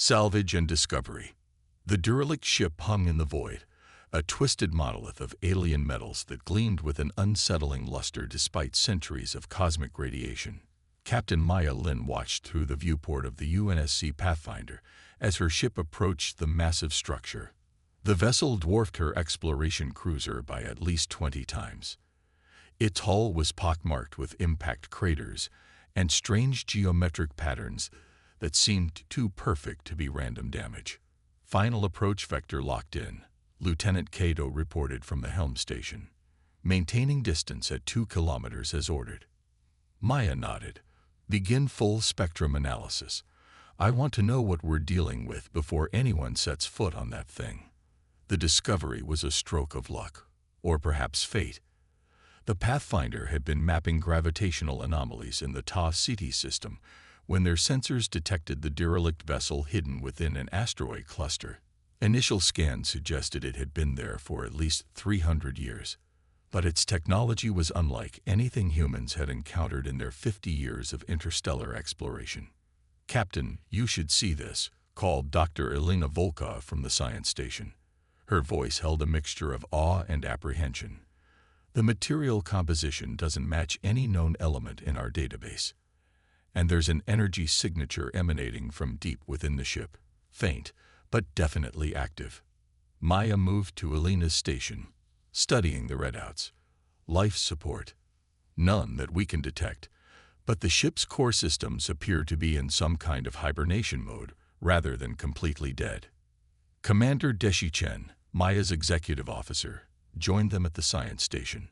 Salvage and discovery. The derelict ship hung in the void, a twisted monolith of alien metals that gleamed with an unsettling luster despite centuries of cosmic radiation. Captain Maya Lin watched through the viewport of the UNSC Pathfinder as her ship approached the massive structure. The vessel dwarfed her exploration cruiser by at least 20 times. Its hull was pockmarked with impact craters and strange geometric patterns that seemed too perfect to be random damage. Final approach vector locked in, Lieutenant Kato reported from the helm station. Maintaining distance at 2 kilometers as ordered. Maya nodded. Begin full spectrum analysis. I want to know what we're dealing with before anyone sets foot on that thing. The discovery was a stroke of luck, or perhaps fate. The Pathfinder had been mapping gravitational anomalies in the Ta-Ceti system when their sensors detected the derelict vessel hidden within an asteroid cluster. Initial scans suggested it had been there for at least 300 years, but its technology was unlike anything humans had encountered in their 50 years of interstellar exploration. "Captain, you should see this," called Dr. Elena Volkov from the science station. Her voice held a mixture of awe and apprehension. "The material composition doesn't match any known element in our database. And there's an energy signature emanating from deep within the ship. Faint, but definitely active." Maya moved to Elena's station, studying the readouts. Life support. None that we can detect, but the ship's core systems appear to be in some kind of hibernation mode rather than completely dead. Commander Deshi Chen, Maya's executive officer, joined them at the science station.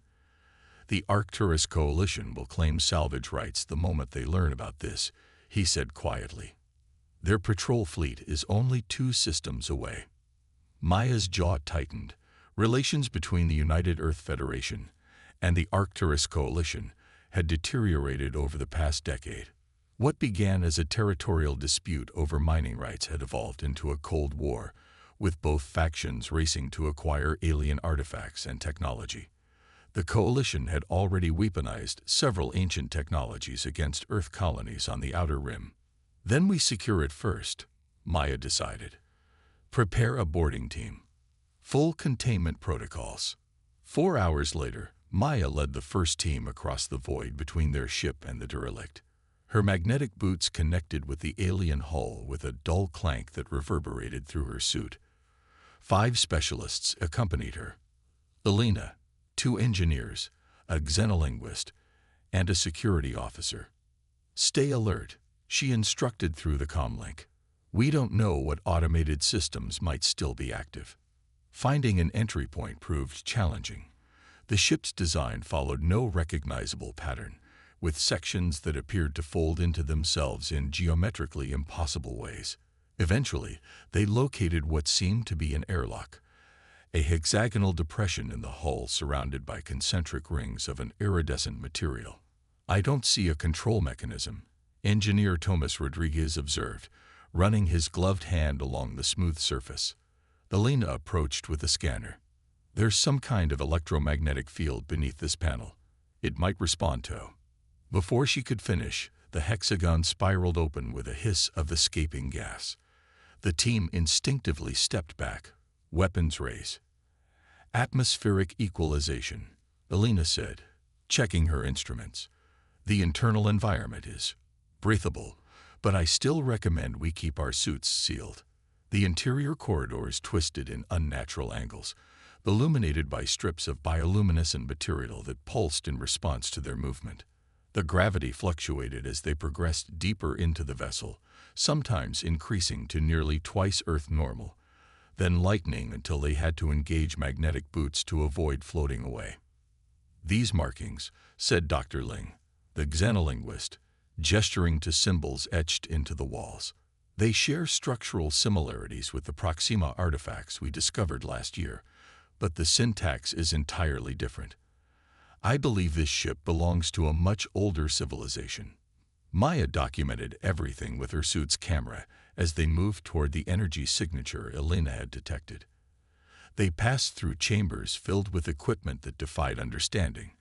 "The Arcturus Coalition will claim salvage rights the moment they learn about this," he said quietly. "Their patrol fleet is only 2 systems away." Maya's jaw tightened. Relations between the United Earth Federation and the Arcturus Coalition had deteriorated over the past decade. What began as a territorial dispute over mining rights had evolved into a Cold War, with both factions racing to acquire alien artifacts and technology. The Coalition had already weaponized several ancient technologies against Earth colonies on the Outer Rim. "Then we secure it first," Maya decided. "Prepare a boarding team. Full containment protocols." 4 hours later, Maya led the first team across the void between their ship and the derelict. Her magnetic boots connected with the alien hull with a dull clank that reverberated through her suit. 5 specialists accompanied her. Elena, 2 engineers, a xenolinguist, and a security officer. "Stay alert," she instructed through the comlink. "We don't know what automated systems might still be active." Finding an entry point proved challenging. The ship's design followed no recognizable pattern, with sections that appeared to fold into themselves in geometrically impossible ways. Eventually, they located what seemed to be an airlock, a hexagonal depression in the hull surrounded by concentric rings of an iridescent material. "I don't see a control mechanism," Engineer Tomas Rodriguez observed, running his gloved hand along the smooth surface. Elena approached with a scanner. "There's some kind of electromagnetic field beneath this panel. It might respond to." Before she could finish, the hexagon spiraled open with a hiss of escaping gas. The team instinctively stepped back, weapons raised. "Atmospheric equalization," Elena said, checking her instruments. "The internal environment is breathable, but I still recommend we keep our suits sealed." The interior corridors twisted in unnatural angles, illuminated by strips of bioluminescent material that pulsed in response to their movement. The gravity fluctuated as they progressed deeper into the vessel, sometimes increasing to nearly twice Earth normal, then lightening until they had to engage magnetic boots to avoid floating away. "These markings," said Dr. Ling, the xenolinguist, gesturing to symbols etched into the walls. "They share structural similarities with the Proxima artifacts we discovered last year, but the syntax is entirely different. I believe this ship belongs to a much older civilization." Maya documented everything with her suit's camera as they moved toward the energy signature Elena had detected. They passed through chambers filled with equipment that defied understanding,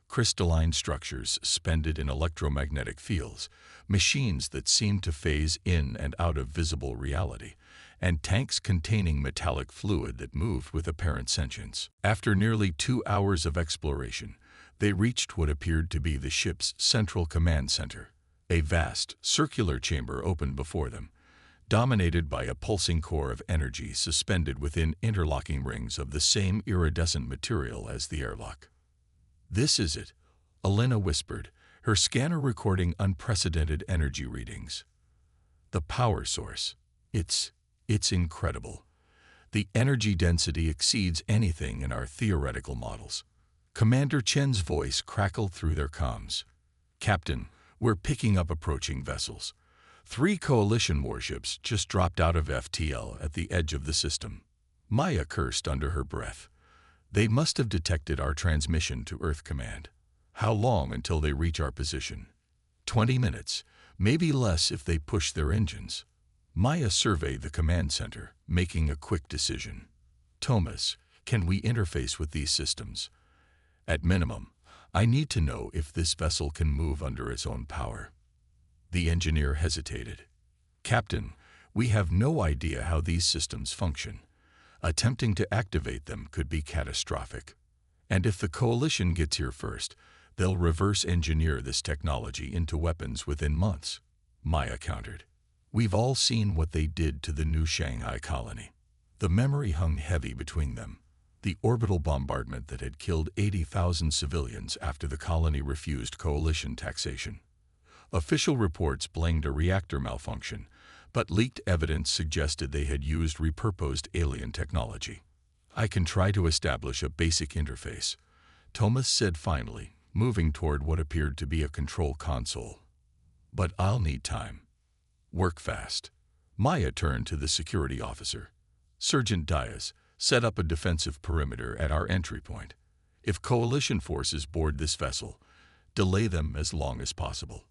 crystalline structures suspended in electromagnetic fields, machines that seemed to phase in and out of visible reality, and tanks containing metallic fluid that moved with apparent sentience. After nearly 2 hours of exploration, they reached what appeared to be the ship's central command center. A vast, circular chamber opened before them, dominated by a pulsing core of energy suspended within interlocking rings of the same iridescent material as the airlock. "This is it," Elena whispered, her scanner recording unprecedented energy readings. "The power source. It's incredible. The energy density exceeds anything in our theoretical models." Commander Chen's voice crackled through their comms. "Captain, we're picking up approaching vessels. 3 Coalition warships just dropped out of FTL at the edge of the system." Maya cursed under her breath. "They must have detected our transmission to Earth Command. How long until they reach our position?" 20 minutes, maybe less if they push their engines." Maya surveyed the command center, making a quick decision. "Thomas, can we interface with these systems? At minimum, I need to know if this vessel can move under its own power." The engineer hesitated. "Captain, we have no idea how these systems function. Attempting to activate them could be catastrophic. And if the Coalition gets here first, they'll reverse engineer this technology into weapons within months," Maya countered. "We've all seen what they did to the new Shanghai colony." The memory hung heavy between them. The orbital bombardment that had killed 80,000 civilians after the colony refused Coalition taxation. Official reports blamed a reactor malfunction, but leaked evidence suggested they had used repurposed alien technology. "I can try to establish a basic interface," Thomas said finally, moving toward what appeared to be a control console. "But I'll need time. Work fast." Maya turned to the security officer. "Sergeant Diaz, set up a defensive perimeter at our entry point. If Coalition forces board this vessel, delay them as long as possible."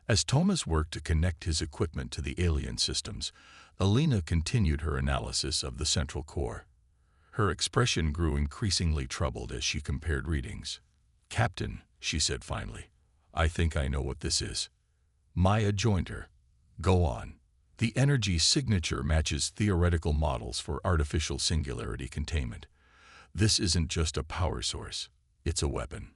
As Thomas worked to connect his equipment to the alien systems, Elena continued her analysis of the central core. Her expression grew increasingly troubled as she compared readings. "Captain," she said finally, "I think I know what this is." Maya joined her. "Go on." "The energy signature matches theoretical models for artificial singularity containment. This isn't just a power source, it's a weapon."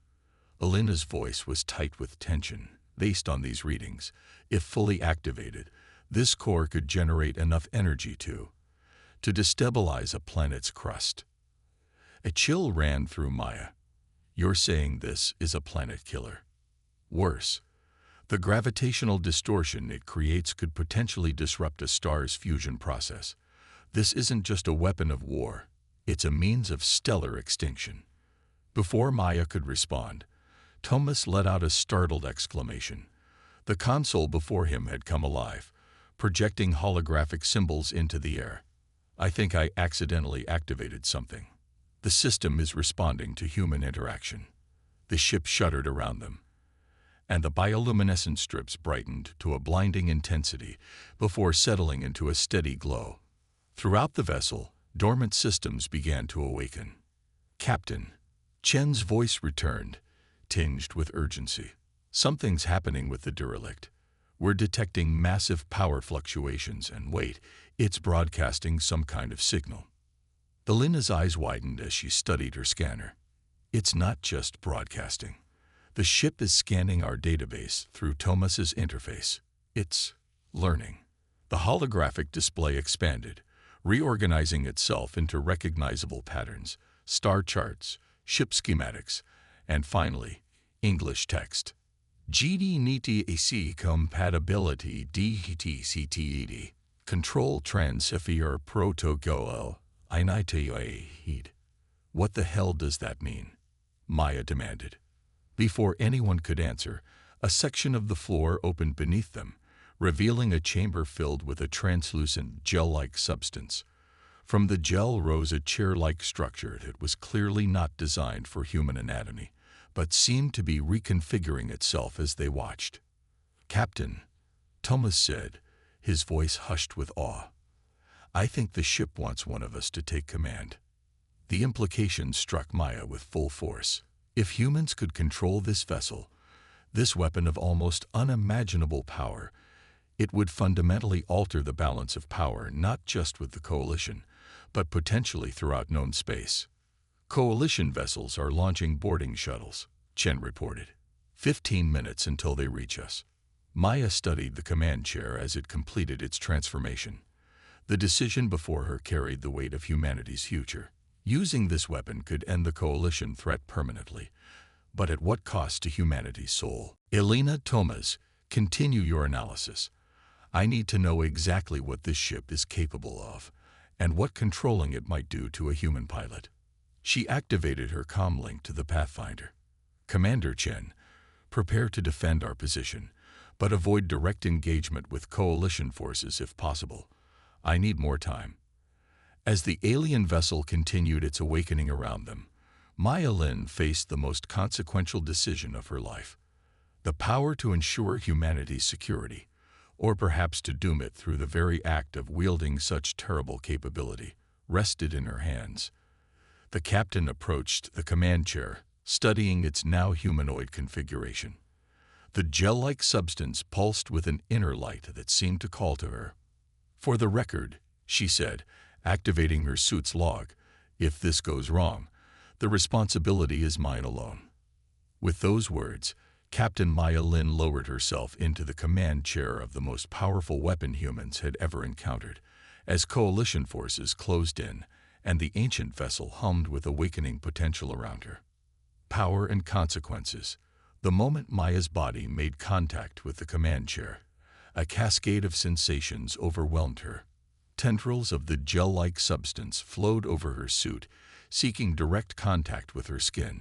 Elena's voice was tight with tension. "Based on these readings, if fully activated, this core could generate enough energy to destabilize a planet's crust." A chill ran through Maya. "You're saying this is a planet killer?" "Worse. The gravitational distortion it creates could potentially disrupt a star's fusion process. This isn't just a weapon of war, it's a means of stellar extinction." Before Maya could respond, Thomas let out a startled exclamation. The console before him had come alive, projecting holographic symbols into the air. "I think I accidentally activated something. The system is responding to human interaction." The ship shuddered around them, and the bioluminescent strips brightened to a blinding intensity before settling into a steady glow. Throughout the vessel, dormant systems began to awaken. "Captain," Chen's voice returned, tinged with urgency. "Something's happening with the Derelict. We're detecting massive power fluctuations, and wait, it's broadcasting some kind of signal." Elena's eyes widened as she studied her scanner. "It's not just broadcasting. The ship is scanning our database through Thomas's interface. It's learning." The holographic display expanded, reorganizing itself into recognizable patterns, star charts, ship schematics, and finally, English text. "GD niti AC compatibility DTCTED. Control transfer protocol initiated." "What the hell does that mean?" Maya demanded. Before anyone could answer, a section of the floor opened beneath them, revealing a chamber filled with a translucent, gel-like substance. From the gel rose a chair-like structure that was clearly not designed for human anatomy, but seemed to be reconfiguring itself as they watched. "Captain," Thomas said, his voice hushed with awe, "I think the ship wants one of us to take command." The implication struck Maya with full force. If humans could control this vessel, this weapon of almost unimaginable power, it would fundamentally alter the balance of power not just with the Coalition, but potentially throughout known space. Coalition vessels are launching boarding shuttles, Chen reported. 15 minutes until they reach us. Maya studied the command chair as it completed its transformation. The decision before her carried the weight of humanity's future. Using this weapon could end the Coalition threat permanently, but at what cost to humanity's soul? Elena Thomas, continue your analysis. I need to know exactly what this ship is capable of, and what controlling it might do to a human pilot. She activated her comm link to the Pathfinder. Commander Chen, prepare to defend our position, but avoid direct engagement with Coalition forces if possible. I need more time. As the alien vessel continued its awakening around them, Maya Lin faced the most consequential decision of her life. The power to ensure humanity's security, or perhaps to doom it through the very act of wielding such terrible capability, rested in her hands. The captain approached the command chair, studying its now humanoid configuration. The gel-like substance pulsed with an inner light that seemed to call to her. For the record, she said, activating her suit's log, if this goes wrong, the responsibility is mine alone. With those words, Captain Maya Lin lowered herself into the command chair of the most powerful weapon humans had ever encountered, as Coalition forces closed in and the ancient vessel hummed with awakening potential around her. Power and consequences. The moment Maya's body made contact with the command chair, a cascade of sensations overwhelmed her. Tendrils of the gel-like substance flowed over her suit, seeking direct contact with her skin.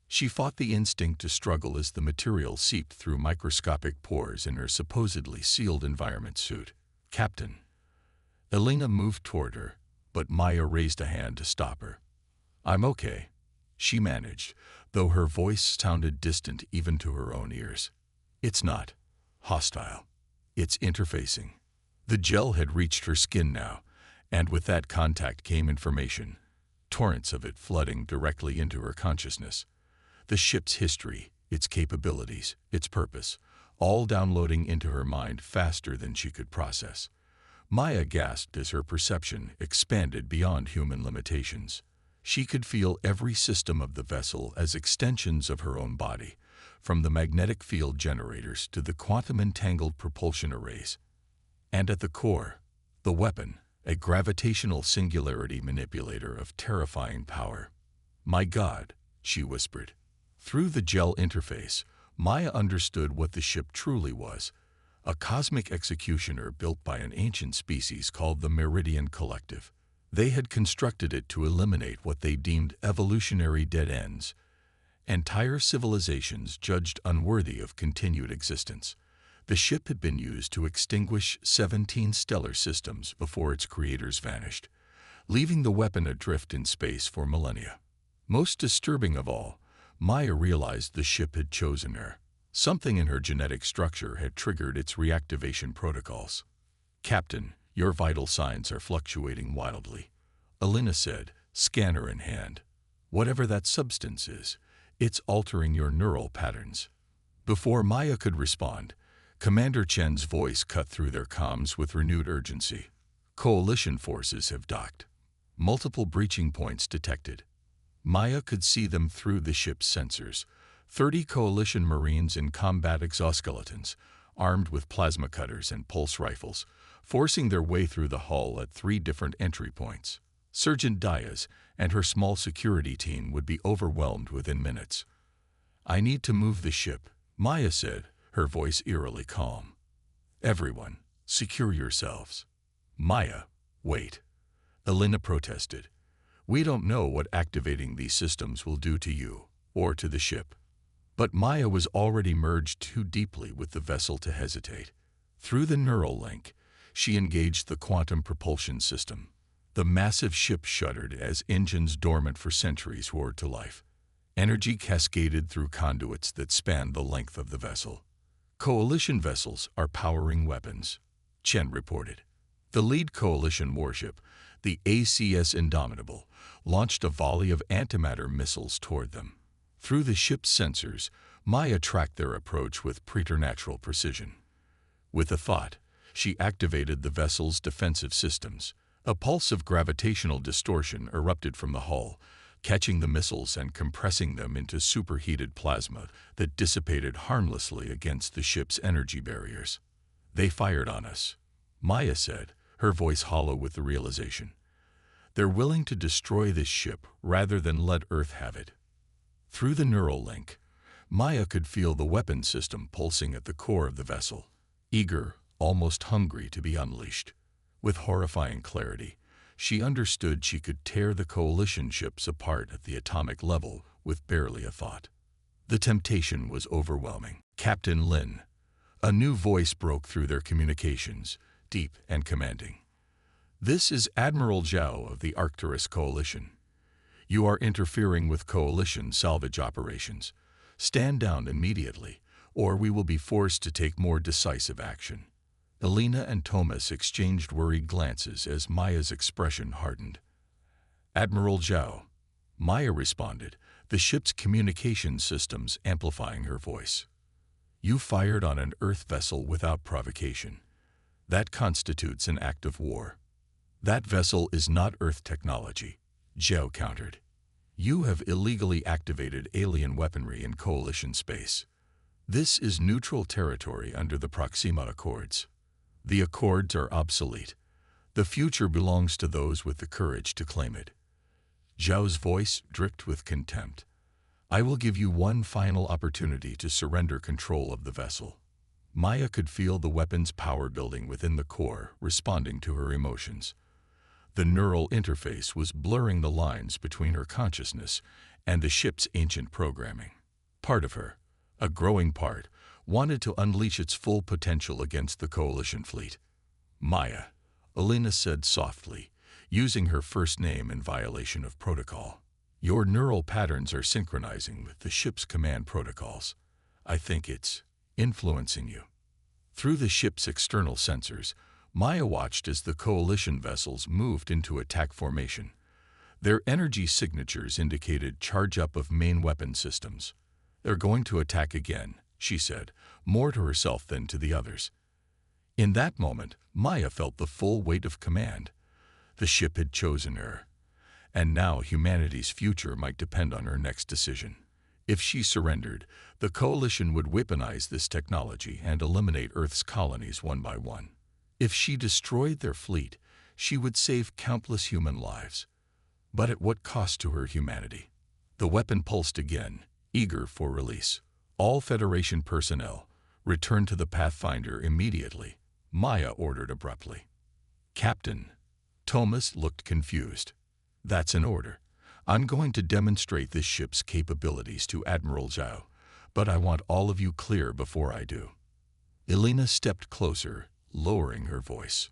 She fought the instinct to struggle as the material seeped through microscopic pores in her supposedly sealed environment suit. Captain. Elena moved toward her, but Maya raised a hand to stop her. I'm okay, she managed, though her voice sounded distant even to her own ears. It's not hostile. It's interfacing. The gel had reached her skin now, and with that contact came information, torrents of it flooding directly into her consciousness. The ship's history, its capabilities, its purpose, all downloading into her mind faster than she could process. Maya gasped as her perception expanded beyond human limitations. She could feel every system of the vessel as extensions of her own body, from the magnetic field generators to the quantum-entangled propulsion arrays. And at the core, the weapon, a gravitational singularity manipulator of terrifying power. My God, she whispered. Through the gel interface, Maya understood what the ship truly was, a cosmic executioner built by an ancient species called the Meridian Collective. They had constructed it to eliminate what they deemed evolutionary dead ends, entire civilizations judged unworthy of continued existence. The ship had been used to extinguish 17 stellar systems before its creators vanished, leaving the weapon adrift in space for millennia. Most disturbing of all, Maya realized the ship had chosen her. Something in her genetic structure had triggered its reactivation protocols. Captain, your vital signs are fluctuating wildly, Elena said, scanner in hand. Whatever that substance is, it's altering your neural patterns. Before Maya could respond, Commander Chen's voice cut through their comms with renewed urgency. Coalition forces have docked. Multiple breaching points detected. Maya could see them through the ship's sensors. 30 Coalition Marines in combat exoskeletons, armed with plasma cutters and pulse rifles, forcing their way through the hull at 3 different entry points. Sergeant Diaz and her small security team would be overwhelmed within minutes. I need to move the ship, Maya said, her voice eerily calm. Everyone, secure yourselves. Maya, wait. Elena protested. We don't know what activating these systems will do to you, or to the ship. But Maya was already merged too deeply with the vessel to hesitate. Through the neural link, she engaged the quantum propulsion system. The massive ship shuddered as engines dormant for centuries roared to life. Energy cascaded through conduits that spanned the length of the vessel. Coalition vessels are powering weapons, Chen reported. The lead Coalition warship, the ACS Indomitable, launched a volley of antimatter missiles toward them. Through the ship's sensors, Maya tracked their approach with preternatural precision. With a thought, she activated the vessel's defensive systems. A pulse of gravitational distortion erupted from the hull, catching the missiles and compressing them into superheated plasma that dissipated harmlessly against the ship's energy barriers. "They fired on us," Maya said, her voice hollow with the realization. "They're willing to destroy this ship rather than let Earth have it." Through the neural link, Maya could feel the weapon system pulsing at the core of the vessel, eager, almost hungry to be unleashed. With horrifying clarity, she understood she could tear the coalition ships apart at the atomic level with barely a thought. The temptation was overwhelming. "Captain Lin," a new voice broke through their communications, deep and commanding. "This is Admiral Zhao of the Arcturus Coalition. You are interfering with Coalition salvage operations. Stand down immediately, or we will be forced to take more decisive action." Elena and Thomas exchanged worried glances as Maya's expression hardened. "Admiral Zhao," Maya responded, the ship's communication systems amplifying her voice. "You fired on an Earth vessel without provocation. That constitutes an act of war." "That vessel is not Earth technology," Zhao countered. "You have illegally activated alien weaponry in Coalition space. This is neutral territory under the Proxima Accords. The Accords are obsolete. The future belongs to those with the courage to claim it." Zhao's voice dripped with contempt. "I will give you one final opportunity to surrender control of the vessel." Maya could feel the weapon's power building within the core, responding to her emotions. The neural interface was blurring the lines between her consciousness and the ship's ancient programming. Part of her, a growing part, wanted to unleash its full potential against the Coalition fleet. "Maya," Elena said softly, using her first name in violation of protocol. "Your neural patterns are synchronizing with the ship's command protocols. I think it's influencing you." Through the ship's external sensors, Maya watched as the Coalition vessels moved into attack formation. Their energy signatures indicated charge up of main weapon systems. "They're going to attack again," she said, more to herself than to the others. In that moment, Maya felt the full weight of command. The ship had chosen her, and now humanity's future might depend on her next decision. If she surrendered, the Coalition would weaponize this technology and eliminate Earth's colonies one by one. If she destroyed their fleet, she would save countless human lives. But at what cost to her humanity? The weapon pulsed again, eager for release. "All Federation personnel, return to the Pathfinder immediately," Maya ordered abruptly. "Captain," Thomas looked confused. "That's an order. I'm going to demonstrate this ship's capabilities to Admiral Zhao, but I want all of you clear before I do." Elena stepped closer, lowering her voice.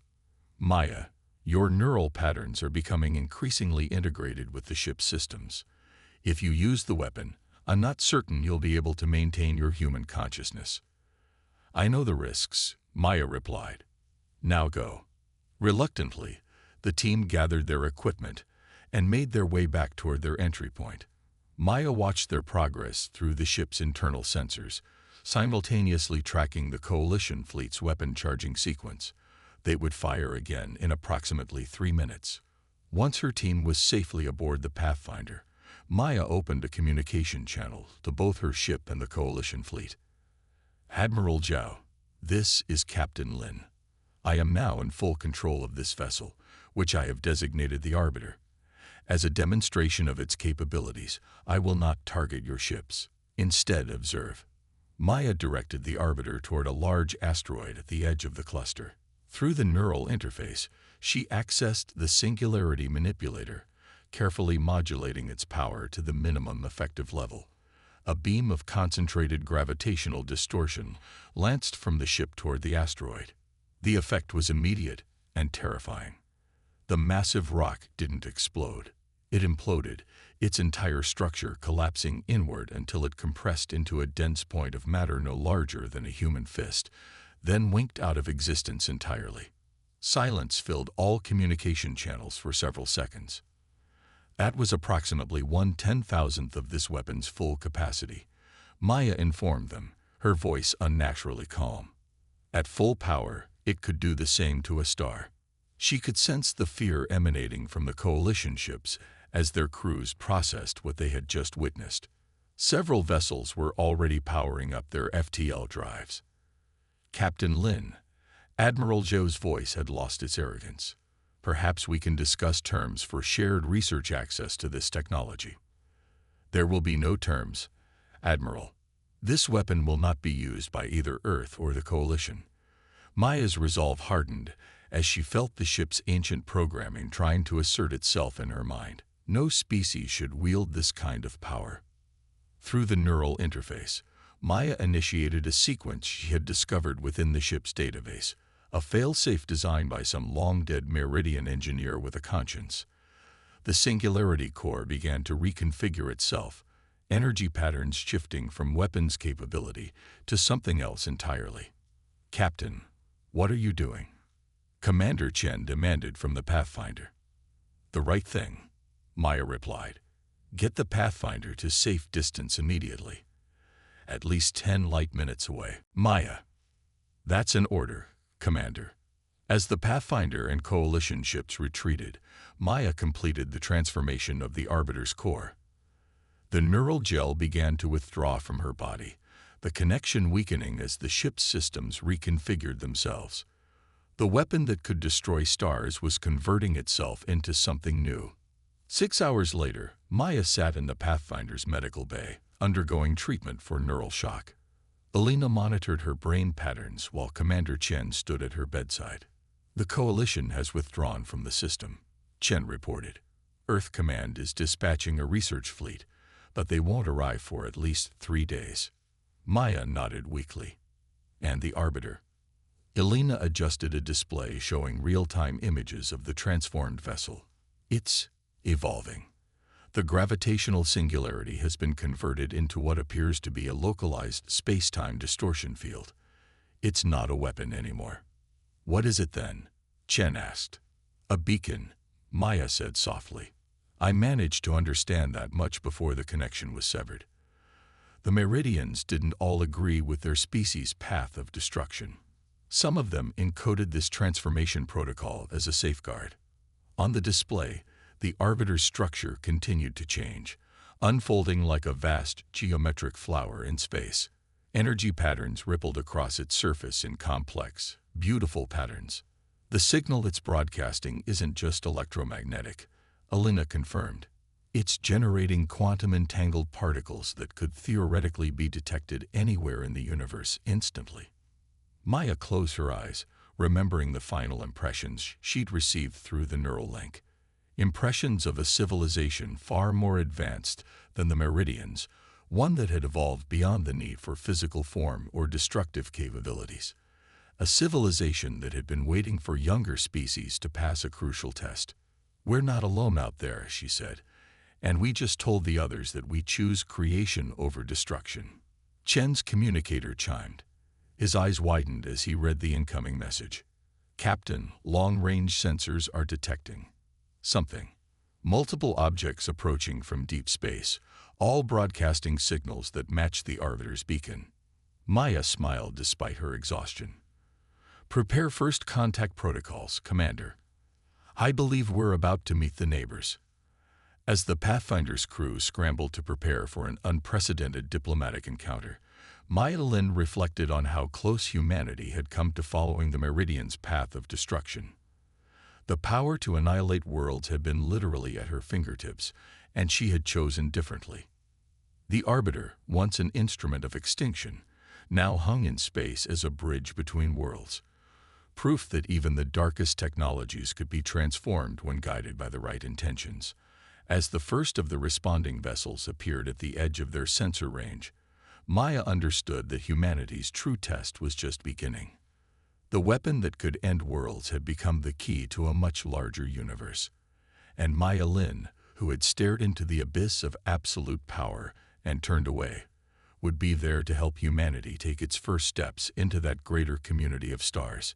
"Maya, your neural patterns are becoming increasingly integrated with the ship's systems. If you use the weapon, I'm not certain you'll be able to maintain your human consciousness." "I know the risks," Maya replied. "Now go." Reluctantly, the team gathered their equipment and made their way back toward their entry point. Maya watched their progress through the ship's internal sensors, simultaneously tracking the Coalition fleet's weapon charging sequence. They would fire again in approximately 3 minutes. Once her team was safely aboard the Pathfinder, Maya opened a communication channel to both her ship and the Coalition fleet. "Admiral Zhao, this is Captain Lin. I am now in full control of this vessel, which I have designated the Arbiter. As a demonstration of its capabilities, I will not target your ships. Instead, observe." Maya directed the Arbiter toward a large asteroid at the edge of the cluster. Through the neural interface, she accessed the Singularity Manipulator, carefully modulating its power to the minimum effective level. A beam of concentrated gravitational distortion lanced from the ship toward the asteroid. The effect was immediate and terrifying. The massive rock didn't explode. It imploded, its entire structure collapsing inward until it compressed into a dense point of matter no larger than a human fist, then winked out of existence entirely. Silence filled all communication channels for several seconds. That was approximately 1/10,000th of this weapon's full capacity, Maya informed them, her voice unnaturally calm. At full power, it could do the same to a star. She could sense the fear emanating from the coalition ships as their crews processed what they had just witnessed. Several vessels were already powering up their FTL drives. Captain Lin, Admiral Zhou's voice had lost its arrogance. Perhaps we can discuss terms for shared research access to this technology. There will be no terms, Admiral. This weapon will not be used by either Earth or the Coalition. Maya's resolve hardened as she felt the ship's ancient programming trying to assert itself in her mind. No species should wield this kind of power. Through the neural interface, Maya initiated a sequence she had discovered within the ship's database, a fail-safe designed by some long-dead Meridian engineer with a conscience. The Singularity Core began to reconfigure itself, energy patterns shifting from weapons capability to something else entirely. "Captain, what are you doing?" Commander Chen demanded from the Pathfinder. "The right thing," Maya replied. "Get the Pathfinder to safe distance immediately. At least 10 light minutes away." "Maya." "That's an order, Commander." As the Pathfinder and Coalition ships retreated, Maya completed the transformation of the Arbiter's core. The neural gel began to withdraw from her body, the connection weakening as the ship's systems reconfigured themselves. The weapon that could destroy stars was converting itself into something new. 6 hours later, Maya sat in the Pathfinder's medical bay, undergoing treatment for neural shock. Alina monitored her brain patterns while Commander Chen stood at her bedside. "The Coalition has withdrawn from the system," Chen reported. "Earth Command is dispatching a research fleet, but they won't arrive for at least 3 days. Maya nodded weakly. "And the Arbiter?" Alina adjusted a display showing real-time images of the transformed vessel. "It's evolving. The gravitational singularity has been converted into what appears to be a localized space-time distortion field. It's not a weapon anymore." "What is it then?" Chen asked. "A beacon," Maya said softly. "I managed to understand that much before the connection was severed. The Meridians didn't all agree with their species' path of destruction. Some of them encoded this transformation protocol as a safeguard." On the display, the Arbiter's structure continued to change, unfolding like a vast geometric flower in space. Energy patterns rippled across its surface in complex, beautiful patterns. "The signal it's broadcasting isn't just electromagnetic," Alina confirmed. "It's generating quantum-entangled particles that could theoretically be detected anywhere in the universe instantly." Maya closed her eyes, remembering the final impressions she'd received through the neural link. Impressions of a civilization far more advanced than the Meridians, one that had evolved beyond the need for physical form or destructive capabilities. A civilization that had been waiting for younger species to pass a crucial test. "We're not alone out there," she said, "and we just told the others that we choose creation over destruction." Chen's communicator chimed. His eyes widened as he read the incoming message. "Captain, long-range sensors are detecting something. Multiple objects approaching from deep space, all broadcasting signals that match the Arbiter's beacon." Maya smiled despite her exhaustion. "Prepare first contact protocols, Commander. I believe we're about to meet the neighbors." As the Pathfinder's crew scrambled to prepare for an unprecedented diplomatic encounter, Maya Lin reflected on how close humanity had come to following the Meridian's path of destruction. The power to annihilate worlds had been literally at her fingertips, and she had chosen differently. The Arbiter, once an instrument of extinction, now hung in space as a bridge between worlds. Proof that even the darkest technologies could be transformed when guided by the right intentions. As the first of the responding vessels appeared at the edge of their sensor range, Maya understood that humanity's true test was just beginning. The weapon that could end worlds had become the key to a much larger universe. And Maya Lin, who had stared into the abyss of absolute power and turned away, would be there to help humanity take its first steps into that greater community of stars.